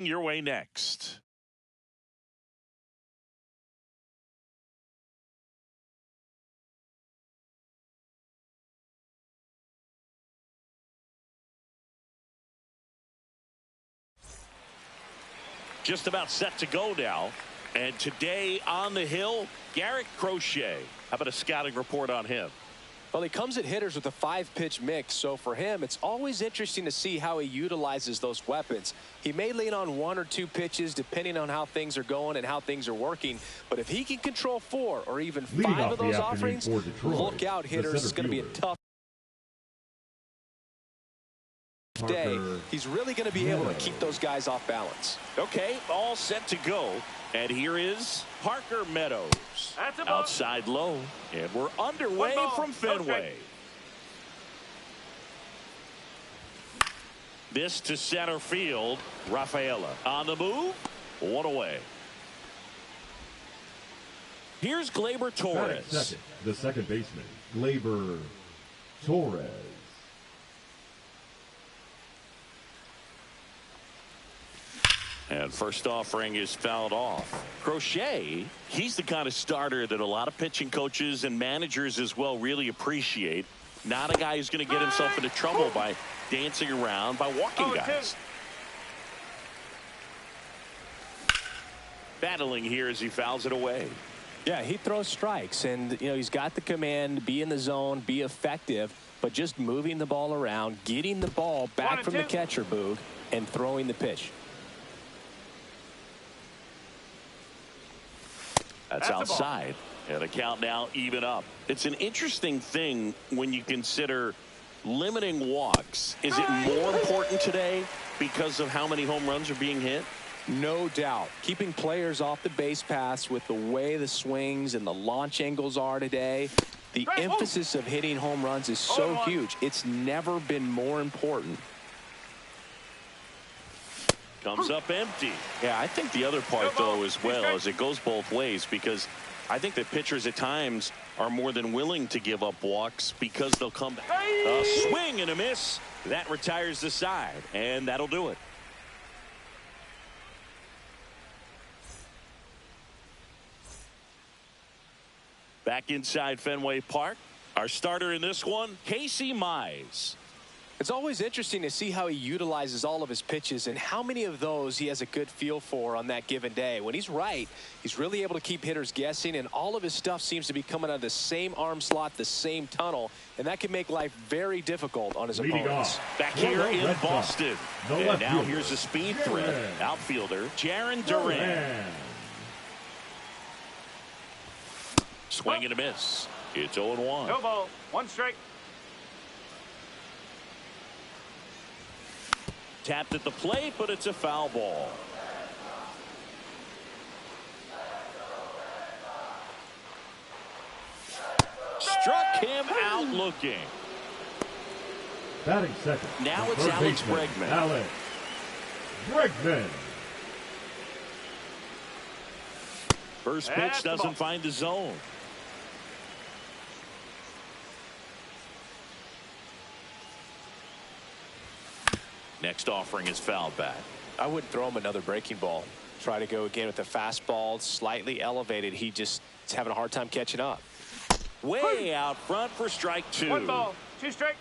Your way next. Just about set to go now. And today on the hill, Garrett Crochet. How about a scouting report on him? Well, he comes at hitters with a 5-pitch mix, so for him, it's always interesting to see how he utilizes those weapons. He may lean on 1 or 2 pitches depending on how things are going and how things are working, but if he can control 4 or even 5 of those offerings, look out, hitters. It's going to be a tough day. He's really going to be able to keep those guys off balance. Okay, all set to go. And here is Parker Meadows. Outside low. And we're underway from Fenway. This to center field. Rafaela on the move. 1 away. Here's Gleyber Torres. Second, the second baseman, Gleyber Torres. And first offering is fouled off. Crochet, he's the kind of starter that a lot of pitching coaches and managers as well really appreciate. Not a guy who's going to get himself into trouble by dancing around, by walking guys. Battling here as he fouls it away. Yeah, he throws strikes, and he's got the command, be in the zone, be effective, but just moving the ball around, getting the ball back from the catcher, Boog, and throwing the pitch. That's outside. And the count now even up. It's an interesting thing when you consider limiting walks. Is it more important today because of how many home runs are being hit? No doubt. Keeping players off the base paths with the way the swings and the launch angles are today, the emphasis of hitting home runs is so huge. It's never been more important. Comes up empty. Yeah, I think the other part, though, as well, is it goes both ways, because I think that pitchers at times are more than willing to give up walks because they'll come back. A swing and a miss. That retires the side, and that'll do it. Back inside Fenway Park. Our starter in this one, Casey Mize. It's always interesting to see how he utilizes all of his pitches and how many of those he has a good feel for on that given day. When he's right, he's really able to keep hitters guessing, and all of his stuff seems to be coming out of the same arm slot, the same tunnel, and that can make life very difficult on his opponents. Back here in Boston. And now here's a speed threat. Outfielder, Jarren Duran. Swing and a miss. It's 0-1. No ball. 1 strike. Tapped at the plate, but it's a foul ball. Struck him out looking. Batting second. Now it's Alex Bregman. Alex Bregman. First pitch doesn't find the zone. Next offering is fouled back. I wouldn't throw him another breaking ball. Try to go again with the fastball, slightly elevated. He just is having a hard time catching up. Way out front for strike 2. 1 ball, 2 strikes.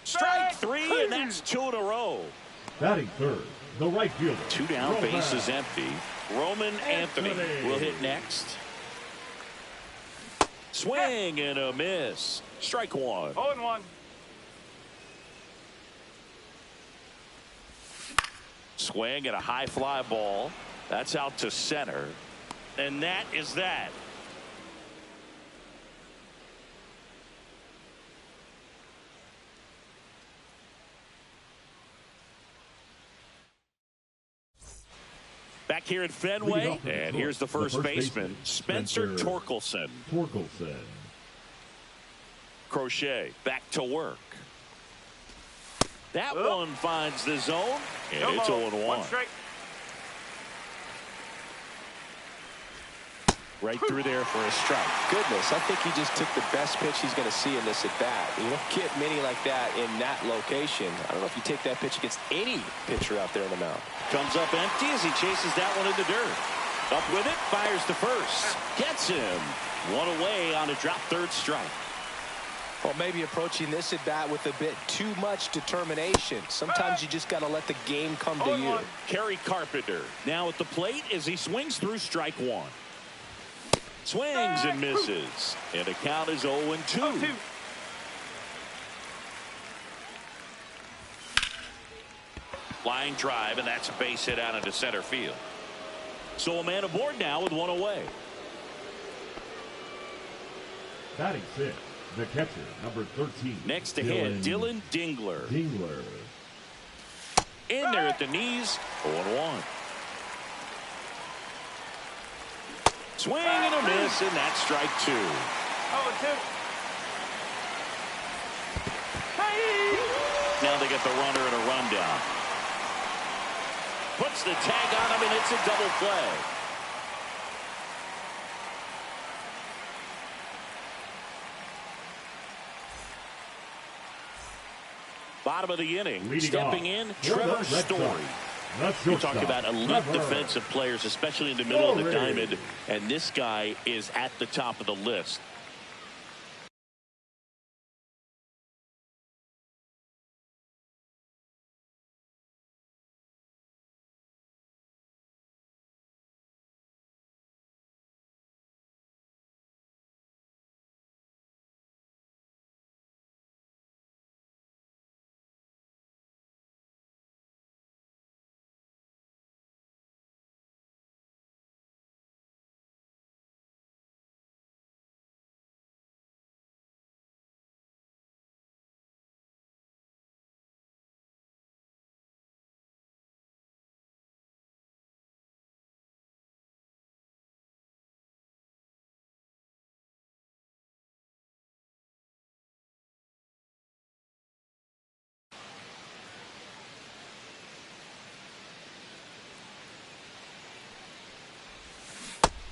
Strike 3, and that's 2 in a row. Batting third, the right fielder. 2 down, Roman. base is empty. Roman Anthony will hit next. Swing and a miss. Strike 1. 0-1. Swing at a high fly ball. That's out to center. And that is that. Back here at Fenway, and here's the first baseman, Spencer Torkelson. Crochet back to work. That one finds the zone, and it's 0-1. 1 strike. Right through there for a strike. Goodness, I think he just took the best pitch he's going to see in this at bat. You don't get many like that in that location. I don't know if you take that pitch against any pitcher out there on the mound. Comes up empty as he chases that one in the dirt. Up with it, fires to first. Gets him. One away on a drop third strike. Well, maybe approaching this at bat with a bit too much determination. Sometimes you just got to let the game come to you. Kerry Carpenter now at the plate as he swings through strike one. Swings and misses. And the count is 0-2. Line drive, and that's a base hit out into center field. So a man aboard now with one away. Batting six, the catcher, number 13. Next to hit, Dylan Dingler. In there at the knees, 0-1. Swing and a miss, and that's strike two. 0-2. Now they get the runner and a rundown. Puts the tag on him, and it's a double play. Bottom of the inning, Leading stepping off, in, Trevor Story. You talk about elite defensive players, especially in the middle of the diamond, and this guy is at the top of the list.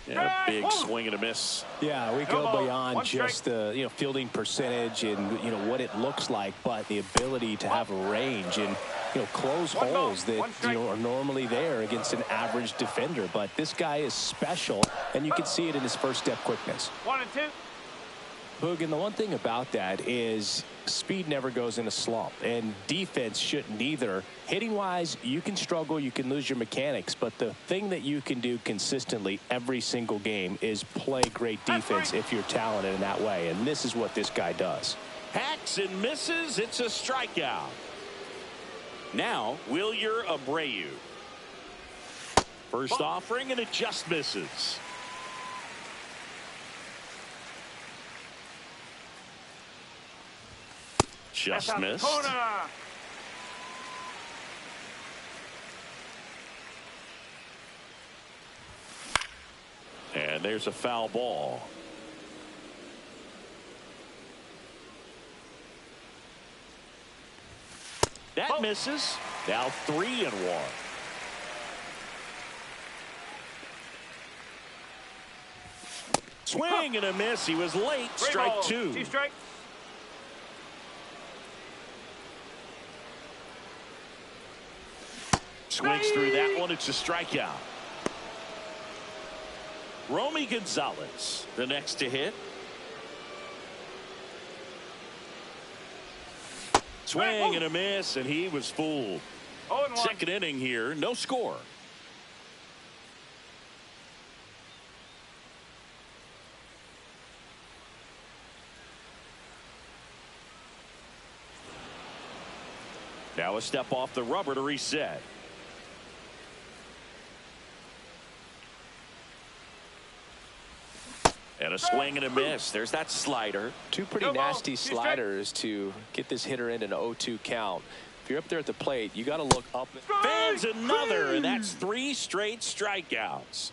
And a big swing and a miss. Yeah, we go beyond just the fielding percentage and what it looks like, but the ability to have a range and close holes that are normally there against an average defender. But this guy is special, and you can see it in his first step quickness. 1 and 2. Boog, and the one thing about that is speed never goes in a slump, and defense shouldn't either. Hitting-wise, you can struggle, you can lose your mechanics, but the thing that you can do consistently every single game is play great defense if you're talented in that way, and this is what this guy does. Hacks and misses. It's a strikeout. Now, Wilyer Abreu. First offering, and it just misses. Just missed. And there's a foul ball. That misses. Now 3-1. Swing and a miss. He was late. Strike two. 2 strikes. Swings through that one. It's a strikeout. Romy Gonzalez, the next to hit. Swing and a miss, and he was fooled. 0-1. Second inning here, no score. Now a step off the rubber to reset. And a swing and a miss. There's that slider. Two pretty nasty sliders to get this hitter in an 0-2 count. If you're up there at the plate, you got to look up. Fans another, and that's 3 straight strikeouts.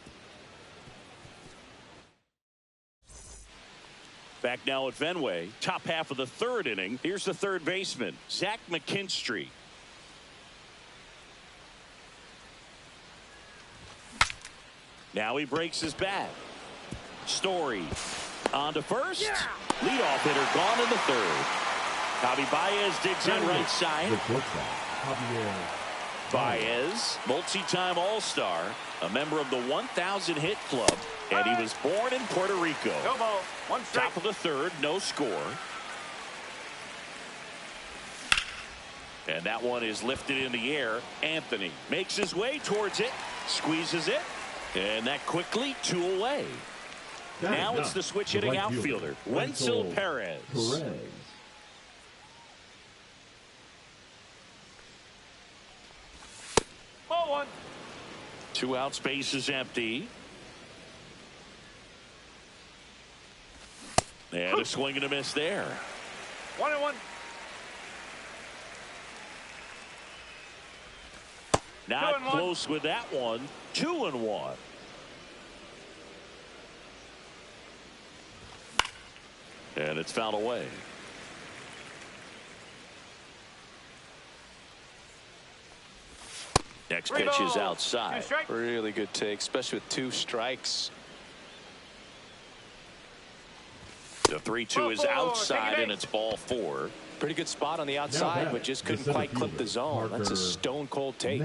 Back now at Fenway, top half of the third inning. Here's the third baseman, Zach McKinstry. Now he breaks his bat. Story on to first. Leadoff hitter gone in the third. Javi Baez digs in right side. The shortstop, Javier Baez, multi-time All-Star, a member of the 1,000 hit club, and he was born in Puerto Rico. No ball. One strike. Top of the third, no score. And that one is lifted in the air. Anthony makes his way towards it, squeezes it, and that quickly 2 away. Now it's the switch hitting outfielder, Wenzel Perez. Ball one. 2 outs, base is empty. And a swing and a miss there. 1-1. Not close with that one. 2-1. And it's fouled away. Next pitch is outside. Really good take, especially with 2 strikes. The 3-2 is outside, and it's ball 4. Pretty good spot on the outside, but just couldn't quite clip the zone. That's a stone cold take.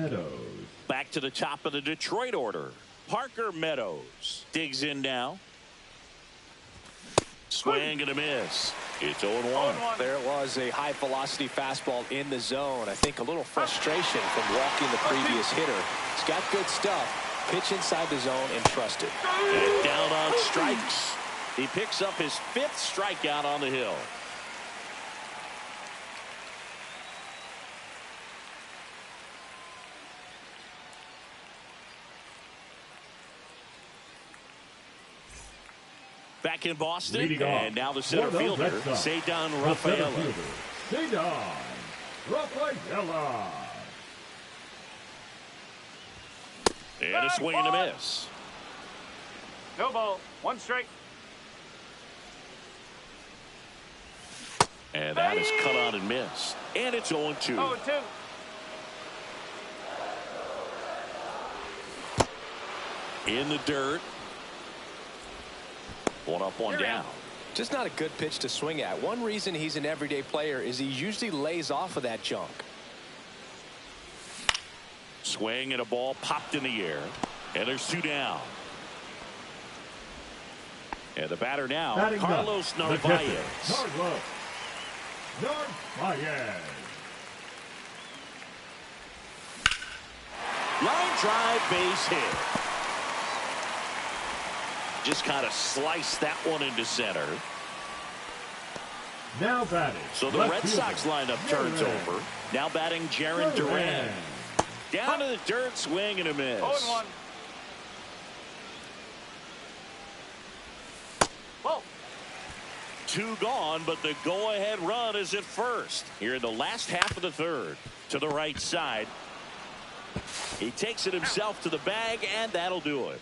Back to the top of the Detroit order. Parker Meadows digs in now. Swing and a miss. It's 0-1. There it was, a high velocity fastball in the zone. I think a little frustration from walking the previous hitter. He's got good stuff. Pitch inside the zone and trust it. And down on strikes. He picks up his 5th strikeout on the hill. Back in Boston, and now the center fielder, Cedar Rafaela. Cedar Rafaela. And a swing and a miss. No ball. 1 strike. And that is cut on and missed. And it's 0-2. 0-2. In the dirt. 1 up, 1 down. Just not a good pitch to swing at. One reason he's an everyday player is he usually lays off of that junk. Swing and a ball popped in the air. And there's 2 down. And the batter now, Carlos Narvaez. Carlos Narvaez. Line drive, base hit. Just kind of sliced that one into center. Now batting. So the Red Sox lineup turns over. Now batting Jarren Duran. Down to the dirt, swing and a miss. 0-1. Whoa. 2 gone, but the go-ahead run is at first. Here in the last half of the third. To the right side. He takes it himself to the bag, and that'll do it.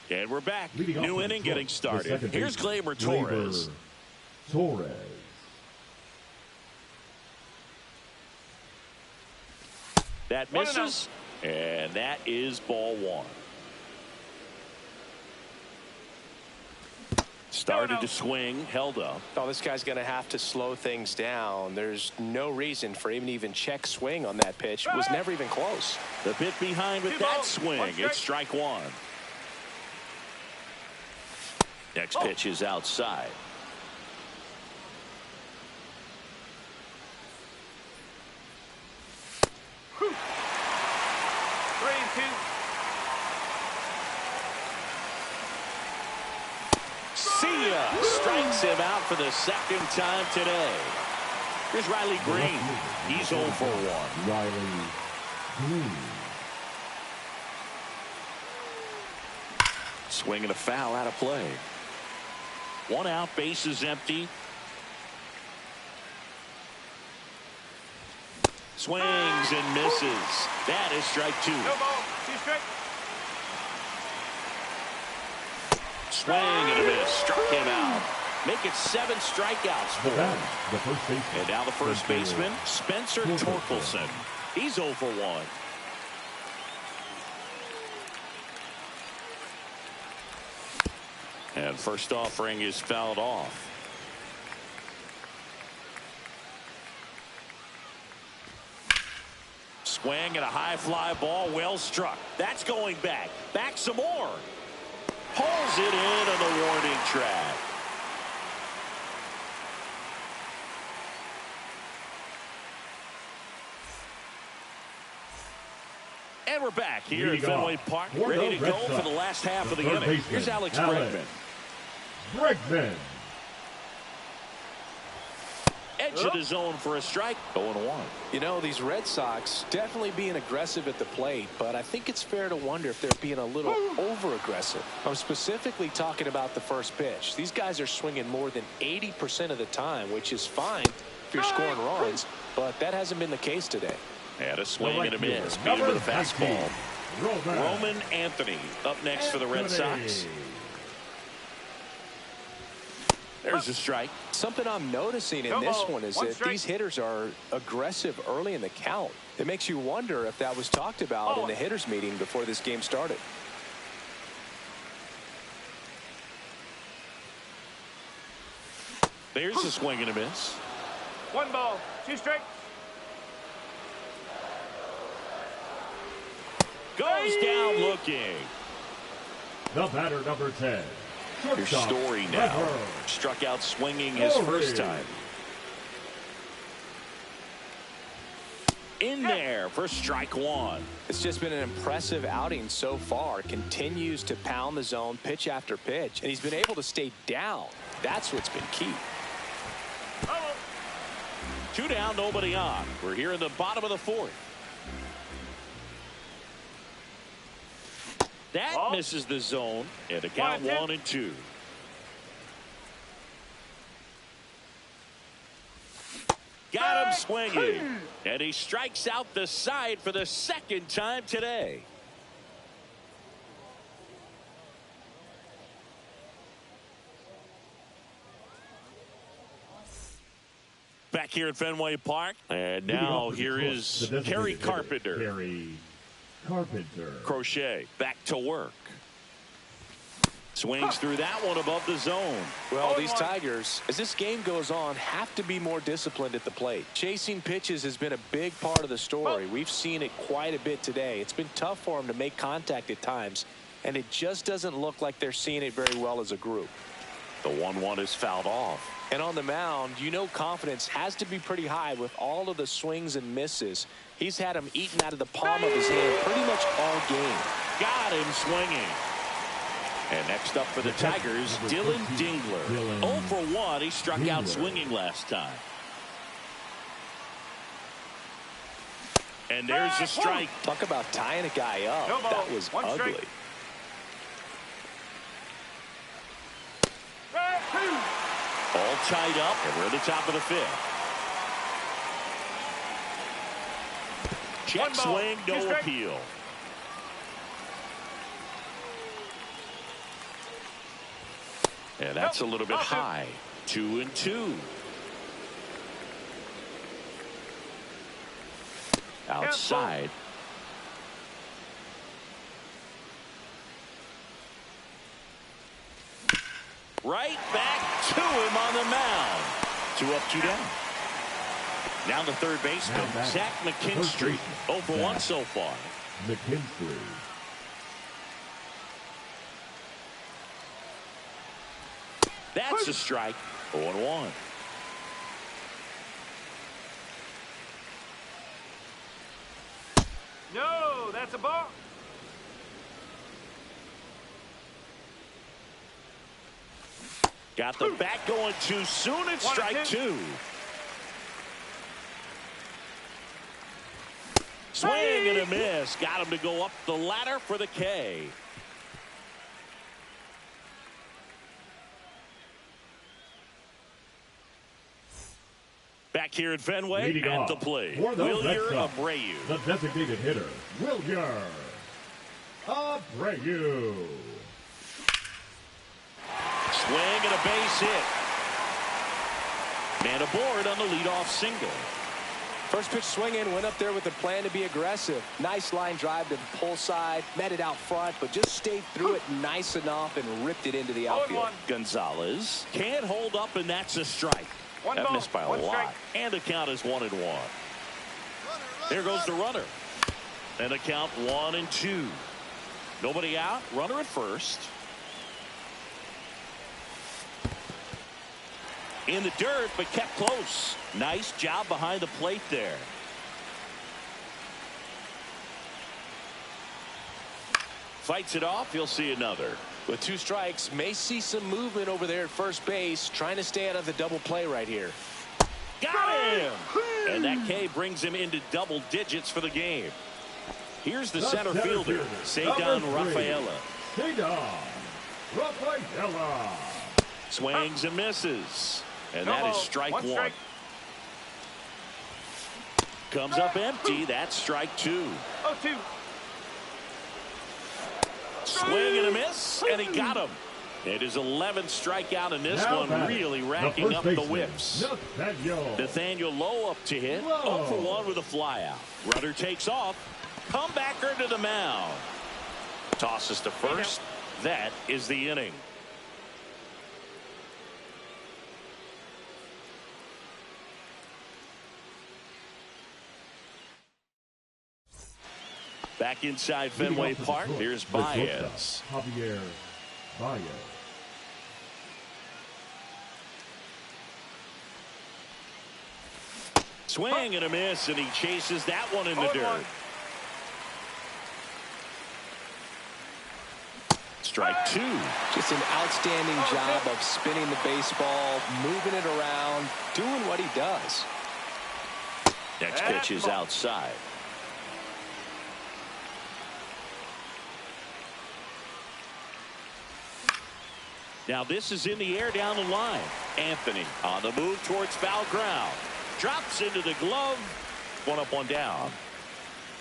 And we're back. New inning getting started. Here's Gleyber Torres. That misses, and that is ball 1. Started to swing, held up. Oh, this guy's going to have to slow things down. There's no reason for him to even check swing on that pitch. It was never even close. The bit behind with that swing. It's strike 1. Next pitch is outside. Whew. 3-2. See ya. Strikes him out for the 2nd time today. Here's Riley Green. He's 0 for 1. Riley Green. Swing and a foul out of play. 1 out, base is empty. Swings and misses. That is strike 2. No ball. 2 strike. Swing and a miss. Struck him out. Make it 7 strikeouts for him. The first baseman. And now the first baseman, Spencer Torkelson. He's 0 for 1. And first offering is fouled off. Swing and a high fly ball, well struck. That's going back. Back some more. Pulls it in on the warning track. And we're back here at Fenway Park, ready to go for the last half of the inning. Here's Alex Bregman. Edge of the zone for a strike. 0-1. You know, these Red Sox definitely being aggressive at the plate, but I think it's fair to wonder if they're being a little over-aggressive. I'm specifically talking about the first pitch. These guys are swinging more than 80% of the time, which is fine if you're scoring runs, but that hasn't been the case today. And a swing and a miss. Beat him with a fastball. Roman Anthony up next for the Red Sox. There's a strike. Something I'm noticing in this one is that these hitters are aggressive early in the count. It makes you wonder if that was talked about in the hitters meeting before this game started. There's a swing and a miss. 1 ball, 2 strikes. Goes down looking. The batter, number 10. Here's Story now. Struck out swinging his first time. In there for strike 1. It's just been an impressive outing so far. Continues to pound the zone pitch after pitch, and he's been able to stay down. That's what's been key. 2 down, nobody on. We're here in the bottom of the 4th. That misses the zone, and a count 1-2. Got him swinging, and he strikes out the side for the second time today. Back here at Fenway Park, and now here is Kerry Carpenter. Crochet back to work. Swings through that one above the zone. Well, these Tigers, as this game goes on, have to be more disciplined at the plate. Chasing pitches has been a big part of the story. We've seen it quite a bit today. It's been tough for them to make contact at times, and it just doesn't look like they're seeing it very well as a group. The 1-1 is fouled off. And on the mound, you know confidence has to be pretty high with all of the swings and misses. He's had them eaten out of the palm of his hand pretty much all game. Got him swinging. And next up for the Tigers, Dylan Dingler. 0 for 1. He struck out swinging last time. And there's a strike. Talk about tying a guy up. That was ugly. All tied up, and we're at the top of the 5th. Check swing, no appeal. And that's a little bit high. 2-2. Outside. Right back to him on the mound. 2 up, 2 down. Now the third baseman, Zach McKinstry. 0 for 1 so far. McKinstry. That's a strike. 0-1. No, that's a ball. Got the bat going too soon. It's strike 2. Swing and a miss. Got him to go up the ladder for the K. Back here at Fenway at the plate, Wilyer Abreu. The designated hitter, Wilyer Abreu. Swing and a base hit. Man aboard on the leadoff single. First pitch swinging, went up there with the plan to be aggressive. Nice line drive to the pull side, met it out front, but just stayed through it nice enough and ripped it into the outfield. Gonzalez can't hold up, and that's a strike. That missed by a lot. And the count is 1-1. There goes the runner. And the count 1-2. Nobody out. Runner at first. In the dirt, but kept close. Nice job behind the plate there. Fights it off. He'll see another. With 2 strikes, may see some movement over there at first base, trying to stay out of the double play right here. Got him! And that K brings him into double digits for the game. Here's the center fielder, Cedar Rafaela. Cedar Rafaela. Swings and misses. And that is strike 1. Comes up empty. That's strike 2. 0-2. Swing and a miss, and he got him. It is 11th strikeout in this one, really racking up the whiffs. Nathaniel Lowe up to hit. 0 for 1 with a flyout. Runner takes off. Comebacker to the mound. Tosses to first. That is the inning. Back inside Fenway Park. Here's Baez. Javier Baez. Swing and a miss, and he chases that one in the dirt. Strike 2. Just an outstanding job of spinning the baseball, moving it around, doing what he does. Next pitch is outside. Now this is in the air down the line. Anthony on the move towards foul ground. Drops into the glove. 1 up, 1 down.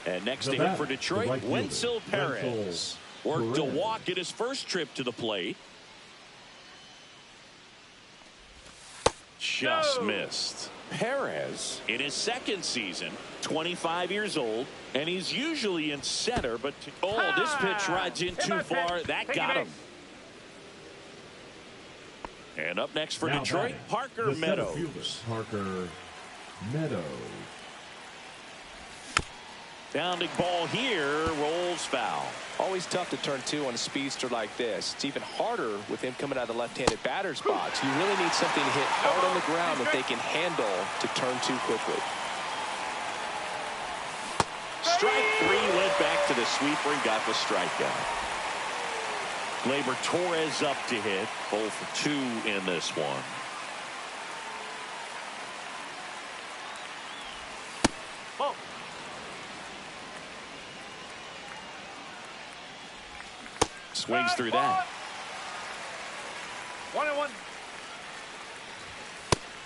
And next to him for Detroit, Wenzel Perez. Worked a walk in his first trip to the plate. Just missed. Perez in his second season, 25 years old, and he's usually in center, but this pitch rides in too far. That got him. And up next for Detroit, Parker Meadows. Parker Meadows. Bounding ball here, rolls foul. Always tough to turn 2 on a speedster like this. It's even harder with him coming out of the left-handed batter's box. You really need something to hit hard on the ground that they can handle to turn 2 quickly. Strike 3, went back to the sweeper and got the strikeout. Gleyber Torres up to hit. 0 for 2 in this one. Oh. Swings through that. 1-1.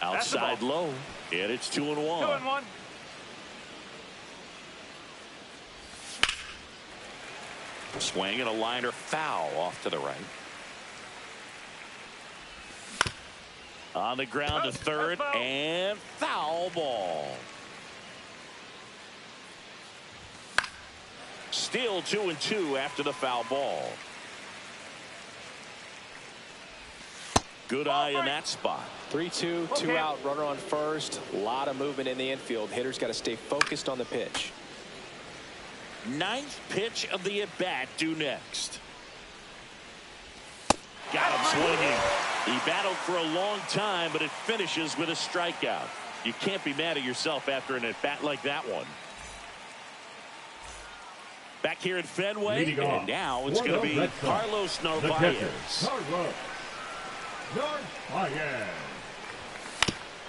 Outside low. And it's 2-1. 2-1. Swing and a liner foul off to the right. On the ground to third and foul ball. Still 2-2 after the foul ball. Good eye in that spot. 3-2, 2 out, runner on first. A lot of movement in the infield. Hitters got to stay focused on the pitch. 9th pitch of the at-bat due next. Got him swinging. He battled for a long time, but it finishes with a strikeout. You can't be mad at yourself after an at-bat like that one. Back here at Fenway, and now it's going to be Carlos Narvaez.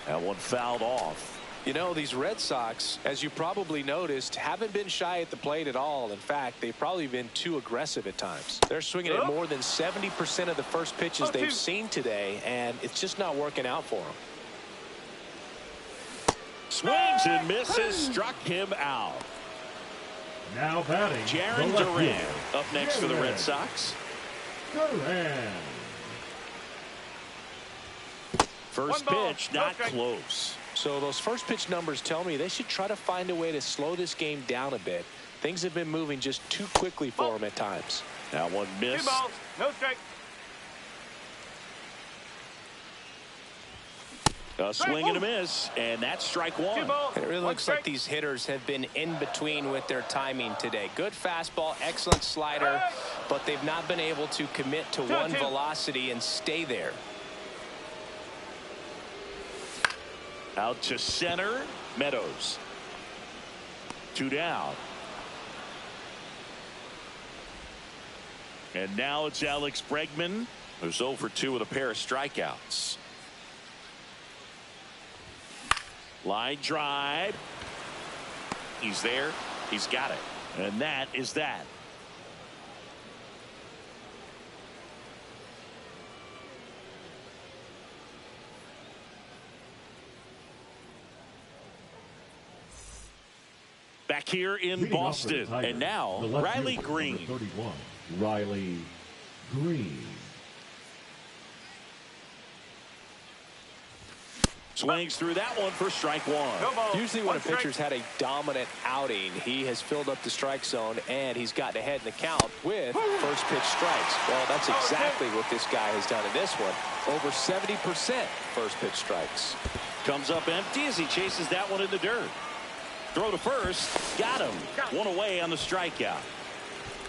That one fouled off. You know, these Red Sox, as you probably noticed, haven't been shy at the plate at all. In fact, they've probably been too aggressive at times. They're swinging at more than 70% of the first pitches they've seen today, and it's just not working out for them. Swings and misses, struck him out. Now batting, Jarren Duran up next for the Red Sox. Duran. First pitch, not close. So those first pitch numbers tell me they should try to find a way to slow this game down a bit. Things have been moving just too quickly for him at times. That one missed. 2 balls, no strike. A swing and a miss, and that's strike 1. 2 balls, It really looks like these hitters have been in between with their timing today. Good fastball, excellent slider, but they've not been able to commit to one velocity and stay there. Out to center, Meadows. 2 down. And now it's Alex Bregman, who's 0 for 2 with a pair of strikeouts. Line drive. He's there. He's got it. And that is that. Back here in Boston. And now, Riley Green. 31, Riley Green. Swings through that one for strike 1. Usually when a pitcher's had a dominant outing, he has filled up the strike zone and he's gotten ahead in the count with first pitch strikes. Well, that's exactly what this guy has done in this one. Over 70% first pitch strikes. Comes up empty as he chases that one in the dirt. Throw to first. Got him. 1 away on the strikeout.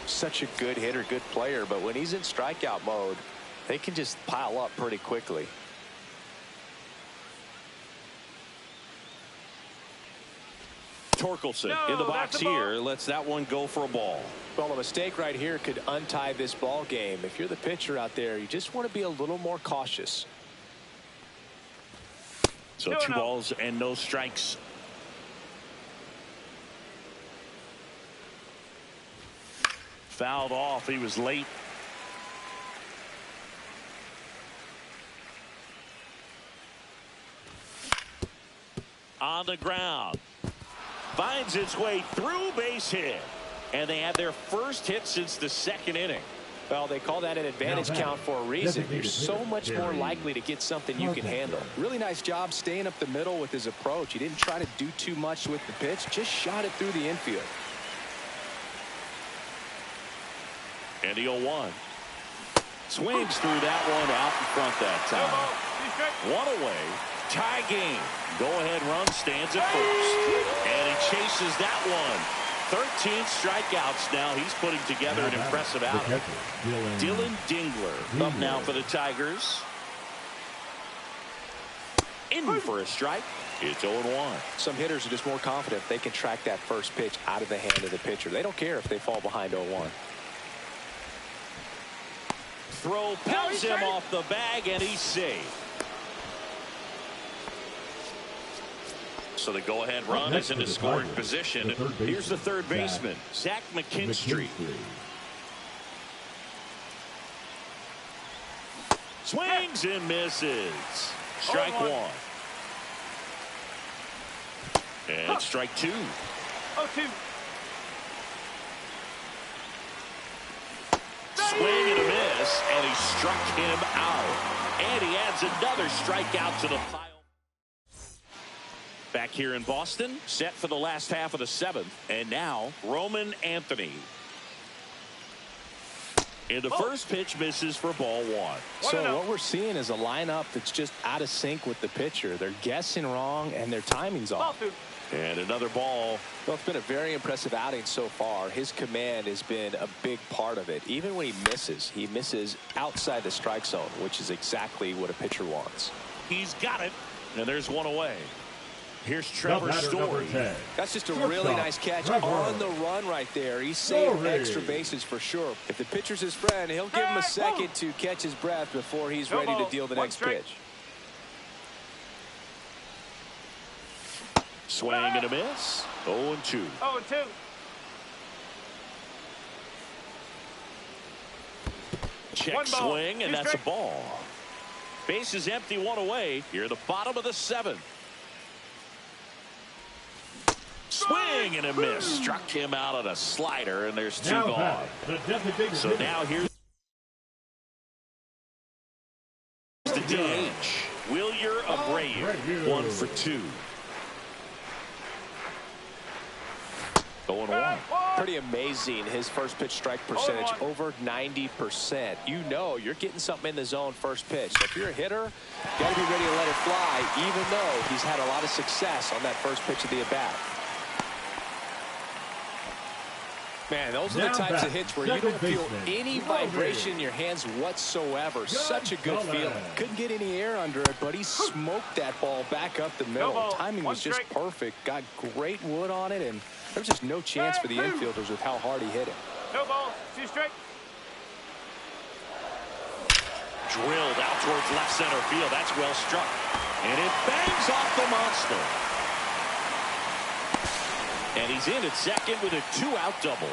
Such a good hitter, good player, but when he's in strikeout mode, they can just pile up pretty quickly. Torkelson in the box here, lets that one go for a ball. Well, a mistake right here could untie this ball game. If you're the pitcher out there, you just want to be a little more cautious. So 2 balls and no strikes. Fouled off. He was late. On the ground. Finds its way through, base hit. And they had their first hit since the 2nd inning. Well, they call that an advantage count for a reason. You're so much more likely to get something you can handle. Really nice job staying up the middle with his approach. He didn't try to do too much with the pitch, just shot it through the infield. And the 0-1. Swings through that one out in front that time. 1 away. Tie game. Go-ahead run stands at first. And he chases that one. 13 strikeouts now. He's putting together an impressive outing. Dylan Dingler up now for the Tigers. In for a strike. It's 0-1. Some hitters are just more confident they can track that first pitch out of the hand of the pitcher. They don't care if they fall behind 0-1. Throw pulls him off the bag, and he's safe. So the go-ahead run is in the scoring position. Here's the third baseman, Zach McKinstry. Swings and misses. Strike 1. And strike 2. 0-2. Swing and a miss, and he struck him out. And he adds another strikeout to the pile. Back here in Boston, set for the last half of the 7th. And now, Roman Anthony. And the first pitch misses for ball 1. So what we're seeing is a lineup that's just out of sync with the pitcher. They're guessing wrong, and their timing's off. And another ball. Well, it's been a very impressive outing so far. His command has been a big part of it. Even when he misses outside the strike zone, which is exactly what a pitcher wants. He's got it, and there's 1 away. Here's Trevor Story. That's just a really nice catch on the run right there. He saved extra bases for sure. If the pitcher's his friend, he'll give him a second to catch his breath before he's ready to deal the next pitch. Swing and a miss. 0-2. 0-2. Check swing, and that's a ball. Base is empty, 1 away. Here, the bottom of the 7th. Swing and a miss. Struck him out on a slider, and there's 2 gone. So now here's the DH. Will your Abreu, 1 for 2. Going one. Pretty amazing. His first pitch strike percentage over 90%. You know you're getting something in the zone first pitch. So if you're a hitter, you got to be ready to let it fly, even though he's had a lot of success on that first pitch of the at-bat. Man, those are the types of hits where you don't feel any vibration in your hands whatsoever. Such a good feeling. Couldn't get any air under it, but he smoked that ball back up the middle. Timing was just perfect. Got great wood on it, and there was just no chance for the infielders with how hard he hit it. No ball, 2 strike. Drilled out towards left center field. That's well struck. And it bangs off the monster. And he's in at second with a 2-out double.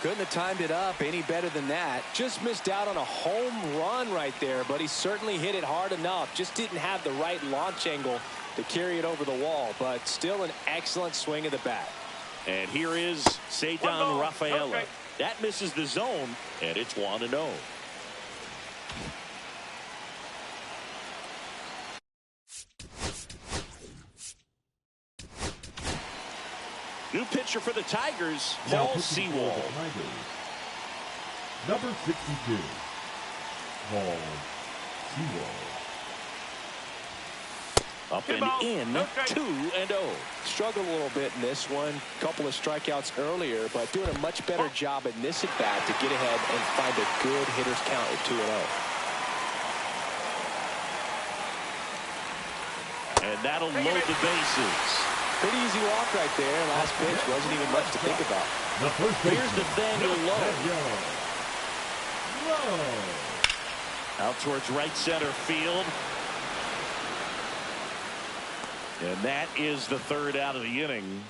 Couldn't have timed it up any better than that. Just missed out on a home run right there, but he certainly hit it hard enough. Just didn't have the right launch angle to carry it over the wall, but still an excellent swing of the bat. And here is Cedar Rafaela. That misses the zone, and it's 1-0. New pitcher for the Tigers, Paul Sewald. Number 62, Paul Sewald. Up and in, 2-0. Struggled a little bit in this one. Couple of strikeouts earlier, but doing a much better job in this at bat to get ahead and find a good hitter's count at 2-0. And that'll load the bases. Pretty easy walk right there. Last pitch wasn't even much to think about. Here's Nathaniel Lowe. Out towards right center field. And that is the 3rd out of the inning.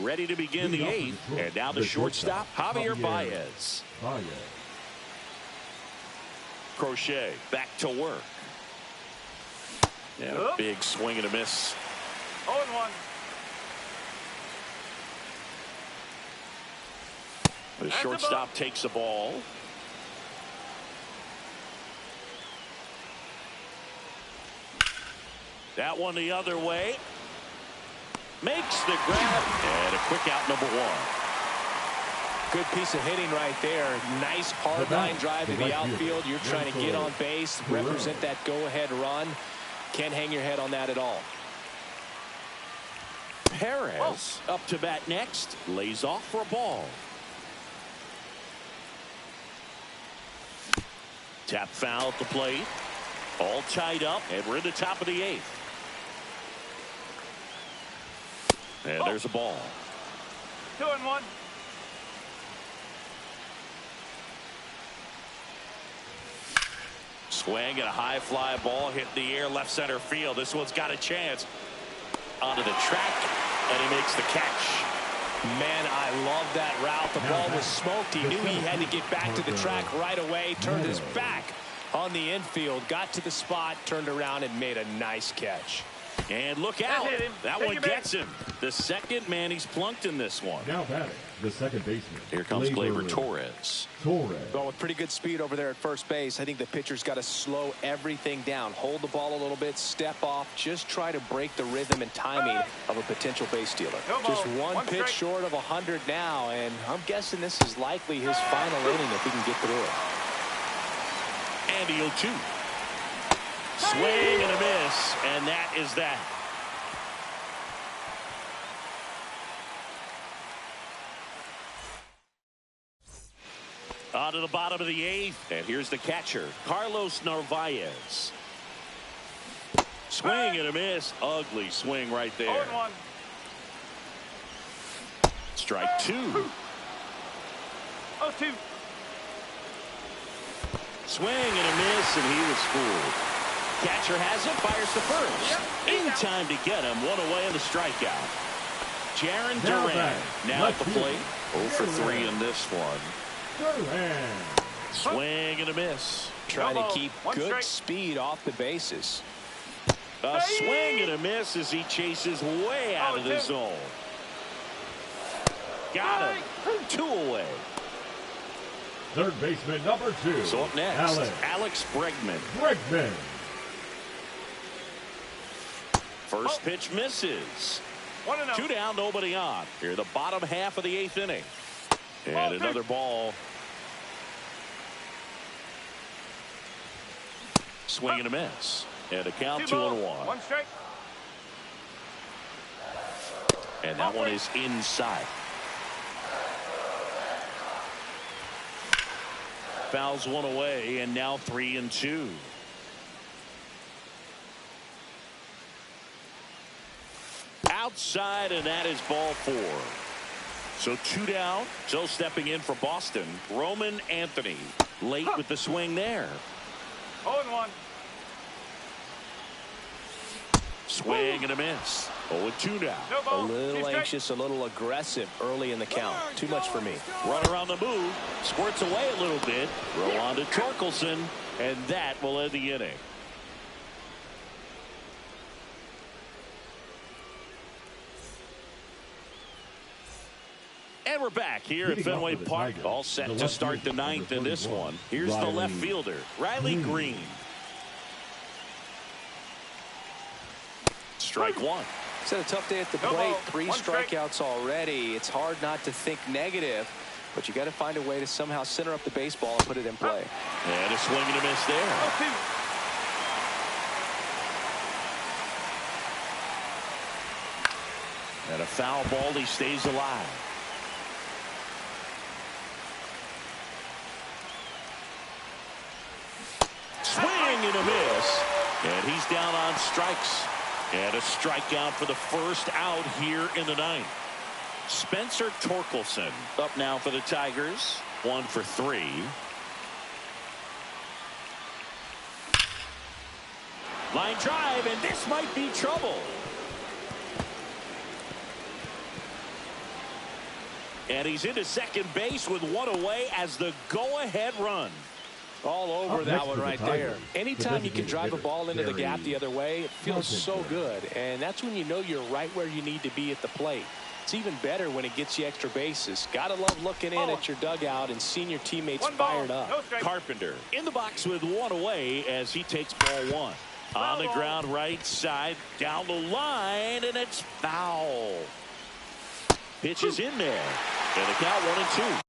Ready to begin the 8th. And now the shortstop, Javier Baez. Crochet back to work. And a big swing and a miss. 0-1. The shortstop takes the ball. That one the other way. Makes the grab, and a quick out, number 1. Good piece of hitting right there. Nice hard line drive to the outfield. You're trying to get on base, represent that go-ahead run. Can't hang your head on that at all. Perez up to bat next. Lays off for a ball. Tap foul at the plate. All tied up, and we're in the top of the 8th. And there's a ball. 2-1. Swing and a high fly ball hit in the air left center field. This one's got a chance. Onto the track, and he makes the catch. Man, I love that route. The ball was smoked. He knew he had to get back to the track right away. Turned his back on the infield. Got to the spot, turned around, and made a nice catch. And look out. That one gets him. The second man he's plunked in this one. Now batting, the second baseman. Here comes Gleyber Torres. Well, with pretty good speed over there at first base, I think the pitcher's got to slow everything down. Hold the ball a little bit, step off, just try to break the rhythm and timing of a potential base stealer. Just one pitch short of 100 now, and I'm guessing this is likely his final inning if he can get through it. And the 0-2. Swing and a miss, and that is that. On to the bottom of the 8th, and here's the catcher, Carlos Narvaez. Swing and a miss. Ugly swing right there. 0-1. Strike 2. 0-2. Swing and a miss, and he was fooled. Catcher has it, fires the first. In time to get him. One away in the strikeout. Jaron Duran now at the plate. 0 for 3 in this one. Swing and a miss. Trying to keep good speed off the bases. A swing and a miss as he chases way out of the zone. Got him. 2 away. Third baseman number 2. So up next, Alex Bregman. First pitch misses. 2 down, nobody on. Here, the bottom half of the 8th inning. And another ball. Swing and a miss. And a count 2-1. 1 strike. And that one is inside. Fouls one away, and now 3-2. Outside, and that is ball 4. So 2 down. So stepping in for Boston, Roman Anthony. Late with the swing there. 0-1. Swing and a miss. 0-2 now. A little anxious, a little aggressive early in the count. Too much for me. Run around the move. Squirts away a little bit. Throw on to Torkelson. And that will end the inning. And we're back here at Fenway Park. All set to start the 9th in this one. Here's the left fielder, Riley Green. Strike 1. It's had a tough day at the plate. 3 strikeouts already. It's hard not to think negative, but you got to find a way to somehow center up the baseball and put it in play. And a swing and a miss there. And a foul ball. He stays alive. Swing and a miss. And he's down on strikes. And a strikeout for the first out here in the 9th. Spencer Torkelson up now for the Tigers. 1 for 3. Line drive, and this might be trouble. And he's into second base with 1 away as the go-ahead run. All over that one right there. Anytime you can drive a ball into the gap the other way, it feels so good. And that's when you know you're right where you need to be at the plate. It's even better when it gets you extra bases. Gotta love looking in at your dugout and seeing your teammates fired up. Carpenter in the box with 1 away as he takes ball 1. On the ground right side, down the line, and it's foul. Pitch is in there. And the count 1-2.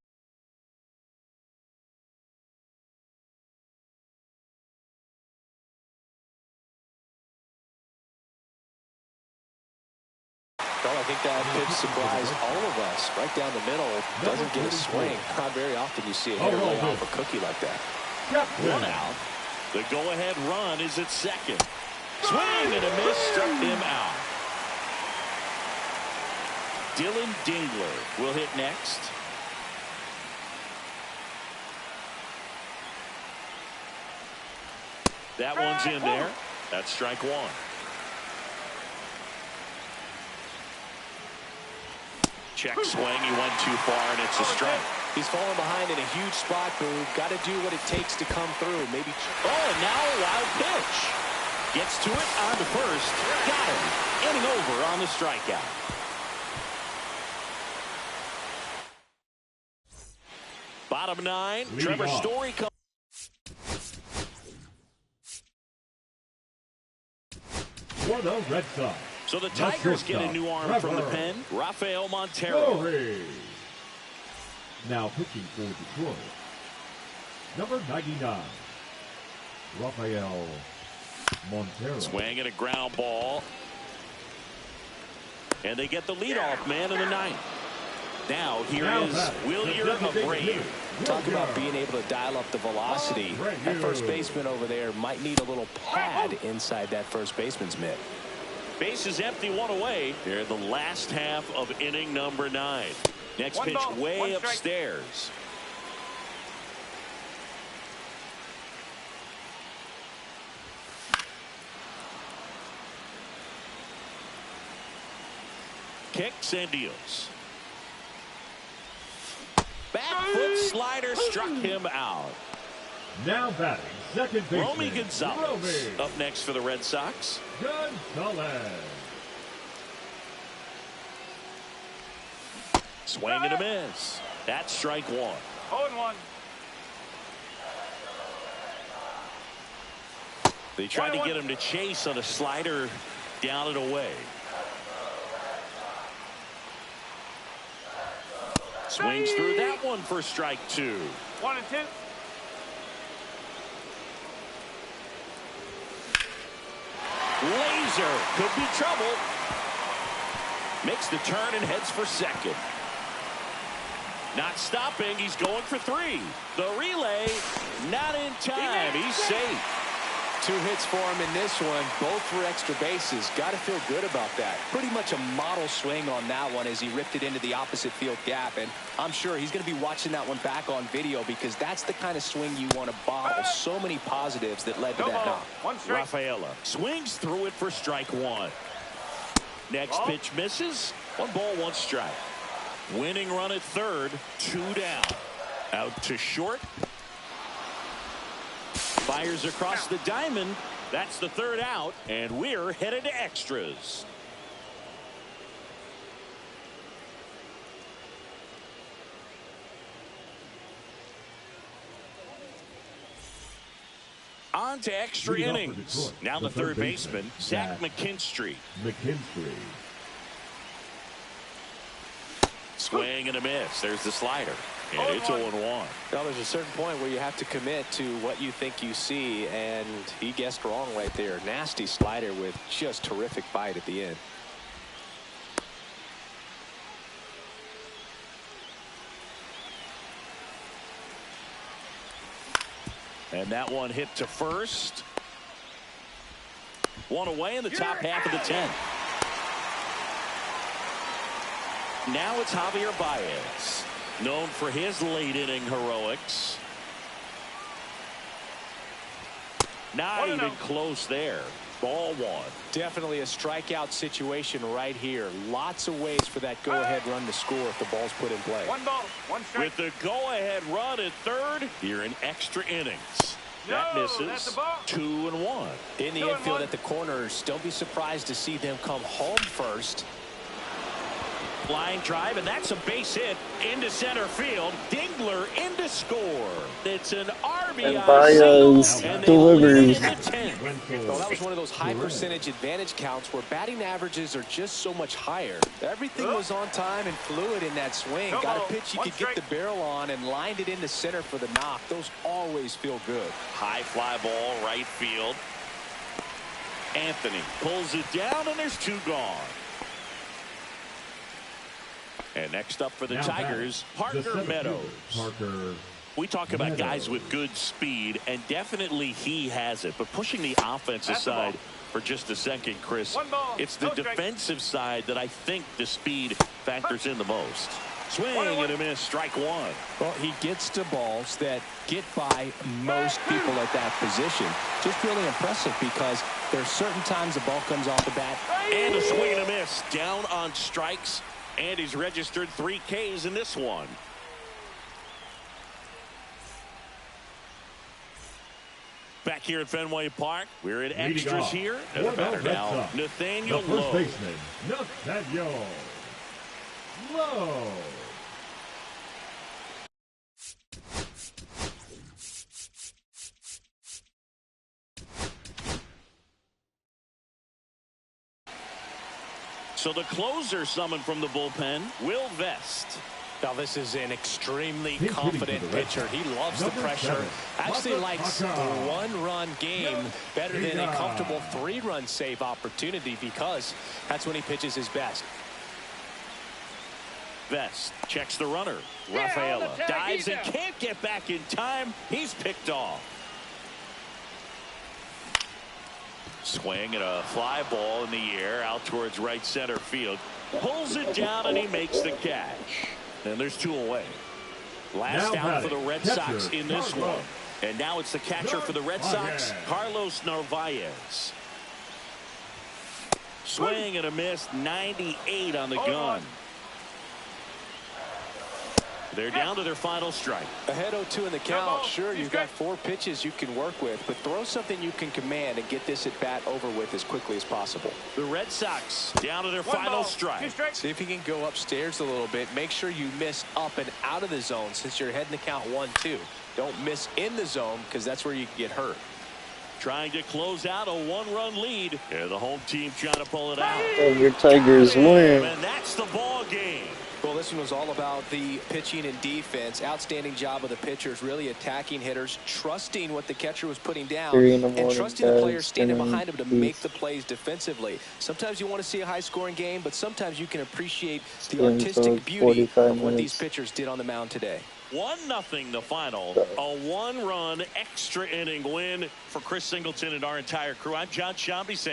Well, I think that pitch surprised all of us. Right down the middle, doesn't get a swing. Not very often you see a hitter lay off a cookie like that. 1 out. The go-ahead run is at second. Swing and a miss, struck him out. Dylan Dingler will hit next. That one's in there. That's strike 1. Check swing. He went too far, and it's a strike. He's falling behind in a huge spot, Boog. Got to do what it takes to come through. Maybe. Oh, and now a wild pitch. Gets to it on the first. Got him. Inning over on the strikeout. Bottom 9. Trevor Story comes. For the Red Sox. So the Tigers get a new arm from the pen. Rafael Montero. Now pitching for Detroit, number 99, Rafael Montero. Swing and a ground ball. And they get the leadoff man in the 9th. Now here is Wilyer Abreu. Talk about being able to dial up the velocity. That first baseman over there might need a little pad inside that first baseman's mitt. Base is empty, 1 away. Here in the last half of inning number 9. Next pitch way upstairs. Kicks and deals. Back foot slider struck him out. Now batting, second baseman, Romy Gonzalez Romy up next for the Red Sox. Gonzalez. Swing and a miss. That's strike one. 0-1. They tried to get him to chase on a slider down and away. Swings through that one for strike two. 1-2. Laser could be trouble. Makes the turn and heads for second. Not stopping. He's going for three. The relay not in time. He's safe. 2 hits for him in this one, both for extra bases. Got to feel good about that. Pretty much a model swing on that one as he ripped it into the opposite field gap. And I'm sure he's going to be watching that one back on video because that's the kind of swing you want to bottle. So many positives that led to that knock. Rafaela swings through it for strike one. Next pitch misses. 1 ball, 1 strike. Winning run at third, 2 down. Out to short. Fires across the diamond. That's the 3rd out, and we're headed to extras. On to extra innings. Now the third baseman, Zach McKinstry. Swing and a miss. There's the slider. And it's 0-1. Well, there's a certain point where you have to commit to what you think you see, and he guessed wrong right there. Nasty slider with just terrific bite at the end. And that one hit to first. 1 away in the top half of the 10th. Now it's Javier Baez, known for his late inning heroics. Not even close there. Ball 1. Definitely a strikeout situation right here. Lots of ways for that go-ahead run to score if the ball's put in play. 1 ball, 1 strike. With the go-ahead run at third, you're in extra innings. That misses. 2-1. In the infield at the corners, don't be surprised to see them come home first. Line drive, and that's a base hit into center field. Dingler in to score. It's an RBI single, delivers. Well, that was one of those high percentage advantage counts where batting averages are just so much higher. Everything was on time and fluid in that swing. Got a pitch you could get the barrel on and lined it into center for the knock. Those always feel good. High fly ball, right field. Anthony pulls it down, and there's 2 gone. And next up for the Tigers, Parker Meadows. We talk about guys with good speed, and definitely he has it. But pushing the offense aside for just a second, Chris, it's the defensive side that I think the speed factors in the most. Swing and a miss, strike 1. Well, he gets to balls that get by most people at that position. Just really impressive because there's certain times the ball comes off the bat. And a swing and a miss, down on strikes. And he's registered 3 Ks in this one. Back here at Fenway Park, we're in extras here. And the batter now, Nathaniel Lowe. First baseman, Nathaniel Lowe. So the closer summoned from the bullpen, Will Vest. Now this is an extremely confident pitcher. He loves the pressure. Actually likes the 1-run game better than a comfortable 3-run save opportunity because that's when he pitches his best. Vest checks the runner. Rafaela dives and can't get back in time. He's picked off. Swing and a fly ball in the air out towards right center field. Pulls it down and he makes the catch. And there's 2 away. Last down for the Red Sox in this one. And now it's the catcher for the Red Sox, Carlos Narvaez. Swing and a miss, 98 on the gun. They're down to their final strike. Ahead 0-2 in the count. Sure, you've got 4 pitches you can work with, but throw something you can command and get this at bat over with as quickly as possible. The Red Sox down to their final strike. See if you can go upstairs a little bit. Make sure you miss up and out of the zone since you're heading to count 1-2. Don't miss in the zone because that's where you can get hurt. Trying to close out a 1-run lead. Yeah, the home team trying to pull it out. And your Tigers win. And that's the ball game. Well, this one was all about the pitching and defense. Outstanding job of the pitchers, really attacking hitters, trusting what the catcher was putting down, and trusting the players standing behind him to make the plays defensively. Sometimes you want to see a high-scoring game, but sometimes you can appreciate the artistic beauty of what these pitchers did on the mound today. 1-0 the final. A 1-run extra inning win for Chris Singleton and our entire crew. I'm John Shambi saying